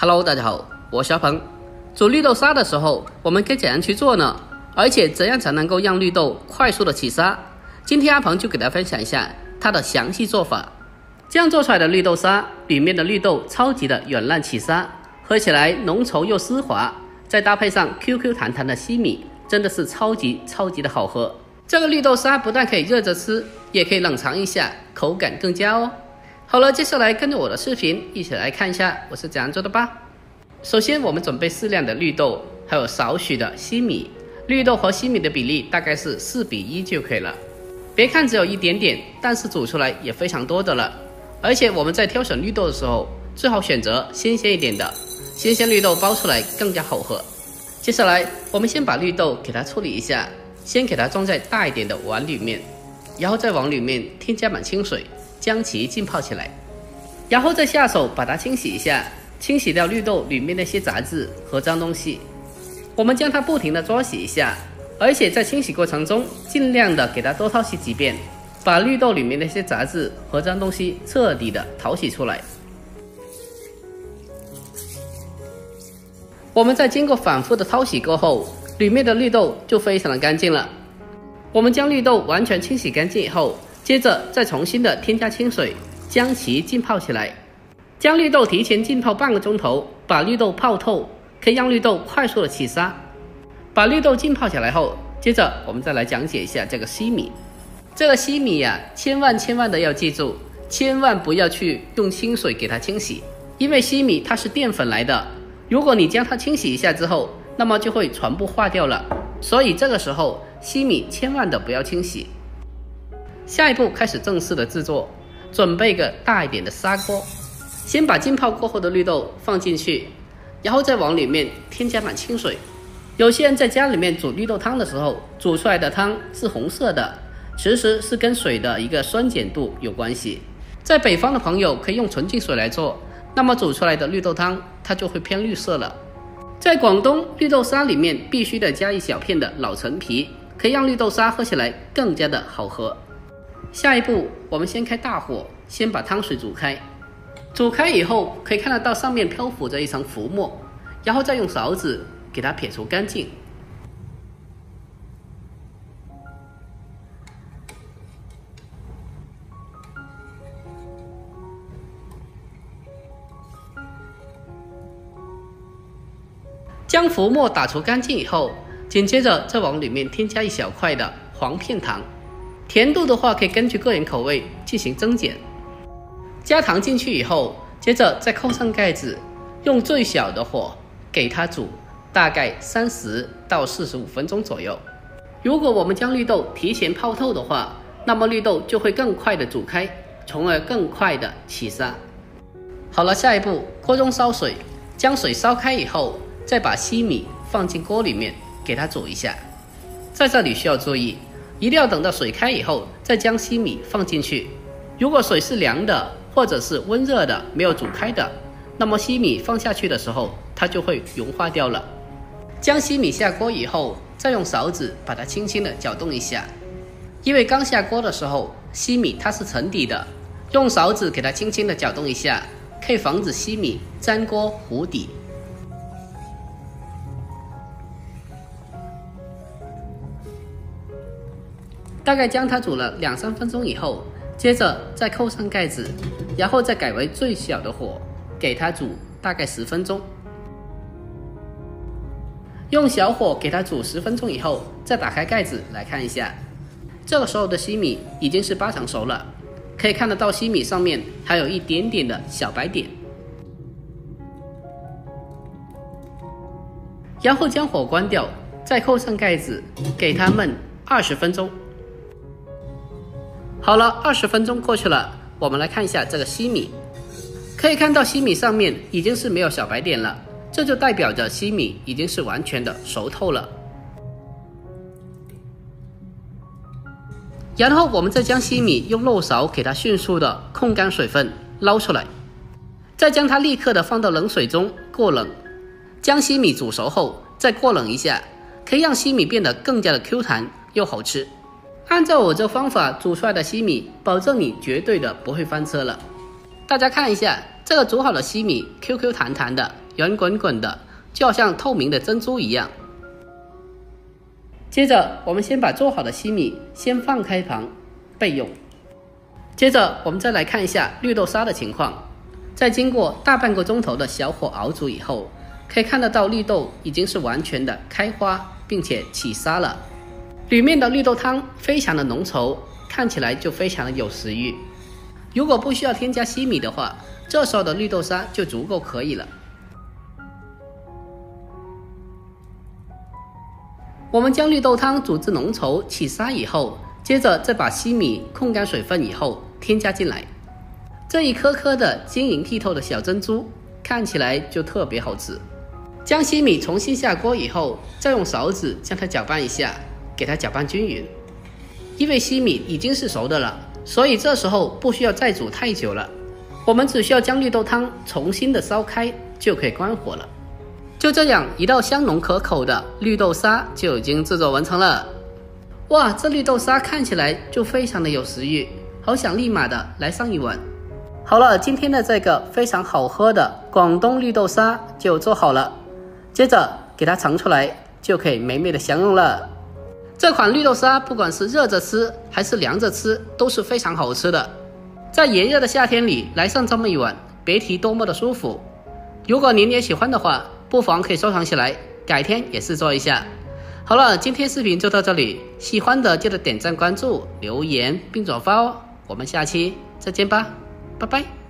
Hello， 大家好，我是阿鹏。煮绿豆沙的时候，我们该怎样去做呢？而且怎样才能够让绿豆快速的起沙？今天阿鹏就给大家分享一下它的详细做法。这样做出来的绿豆沙，里面的绿豆超级的软烂起沙，喝起来浓稠又丝滑，再搭配上 QQ 弹弹的西米，真的是超级的好喝。这个绿豆沙不但可以热着吃，也可以冷藏一下，口感更佳哦。好了，接下来跟着我的视频一起来看一下我是怎样做的吧。首先我们准备适量的绿豆，还有少许的西米，绿豆和西米的比例大概是4:1就可以了。别看只有一点点，但是煮出来也非常多的了。而且我们在挑选绿豆的时候，最好选择新鲜一点的，新鲜绿豆煲出来更加好喝。接下来我们先把绿豆给它处理一下，先给它装在大一点的碗里面，然后在碗里面添加满清水，将其浸泡起来，然后再下手把它清洗一下，清洗掉绿豆里面那些杂质和脏东西。我们将它不停的抓洗一下，而且在清洗过程中尽量的给它多淘洗几遍，把绿豆里面那些杂质和脏东西彻底的淘洗出来。我们在经过反复的淘洗过后，里面的绿豆就非常的干净了。我们将绿豆完全清洗干净以后，接着再重新的添加清水，将其浸泡起来。将绿豆提前浸泡半个钟头，把绿豆泡透，可以让绿豆快速的起沙。把绿豆浸泡起来后，接着我们再来讲解一下这个西米。这个西米呀，千万的要记住，千万不要去用清水给它清洗，因为西米它是淀粉来的，如果你将它清洗一下之后，那么就会全部化掉了。所以这个时候西米千万的不要清洗。下一步开始正式的制作，准备一个大一点的砂锅，先把浸泡过后的绿豆放进去，然后再往里面添加满清水。有些人在家里面煮绿豆汤的时候，煮出来的汤是红色的，其实是跟水的一个酸碱度有关系。在北方的朋友可以用纯净水来做，那么煮出来的绿豆汤它就会偏绿色了。在广东，绿豆沙里面必须得加一小片的老陈皮，可以让绿豆沙喝起来更加的好喝。下一步我们先开大火，先把汤水煮开。煮开以后可以看得到上面漂浮着一层浮沫，然后再用勺子给它撇除干净。将浮沫打除干净以后，紧接着再往里面添加一小块的黄片糖，甜度的话可以根据个人口味进行增减。加糖进去以后，接着再扣上盖子，用最小的火给它煮大概30到45分钟左右。如果我们将绿豆提前泡透的话，那么绿豆就会更快的煮开，从而更快的起沙。好了，下一步锅中烧水，将水烧开以后，再把西米放进锅里面给它煮一下。在这里需要注意，一定要等到水开以后再将西米放进去。如果水是凉的或者是温热的，没有煮开的，那么西米放下去的时候它就会融化掉了。将西米下锅以后，再用勺子把它轻轻的搅动一下，因为刚下锅的时候西米它是沉底的，用勺子给它轻轻的搅动一下，可以防止西米粘锅糊底。大概将它煮了2-3分钟以后，接着再扣上盖子，然后再改为最小的火给它煮大概10分钟。用小火给它煮10分钟以后，再打开盖子来看一下，这个时候的西米已经是8成熟了，可以看得到西米上面还有一点点的小白点。然后将火关掉，再扣上盖子给它焖20分钟。好了，20分钟过去了，我们来看一下这个西米，可以看到西米上面已经是没有小白点了，这就代表着西米已经是完全的熟透了。然后我们再将西米用漏勺给它迅速的控干水分，捞出来，再将它立刻的放到冷水中过冷。将西米煮熟后再过冷一下，可以让西米变得更加的 Q 弹又好吃。按照我这方法煮出来的西米，保证你绝对的不会翻车了。大家看一下，这个煮好的西米 QQ 弹弹的，圆滚滚的，就好像透明的珍珠一样。接着我们先把做好的西米先放开旁备用。接着我们再来看一下绿豆沙的情况。在经过大半个钟头的小火熬煮以后，可以看得到绿豆已经是完全的开花并且起沙了，里面的绿豆汤非常的浓稠，看起来就非常的有食欲。如果不需要添加西米的话，这时候的绿豆沙就足够可以了。我们将绿豆汤煮至浓稠起沙以后，接着再把西米控干水分以后添加进来。这一颗颗的晶莹剔透的小珍珠看起来就特别好吃。将西米重新下锅以后，再用勺子将它搅拌一下，给它搅拌均匀。因为西米已经是熟的了，所以这时候不需要再煮太久了，我们只需要将绿豆汤重新的烧开就可以关火了。就这样，一道香浓可口的绿豆沙就已经制作完成了。哇，这绿豆沙看起来就非常的有食欲，好想立马的来上一碗。好了，今天的这个非常好喝的广东绿豆沙就做好了，接着给它盛出来，就可以美美的享用了。这款绿豆沙不管是热着吃还是凉着吃都是非常好吃的，在炎热的夏天里来上这么一碗，别提多么的舒服。如果您也喜欢的话，不妨可以收藏起来，改天也试做一下。好了，今天视频就到这里，喜欢的记得点赞关注留言并转发哦，我们下期再见吧，拜拜。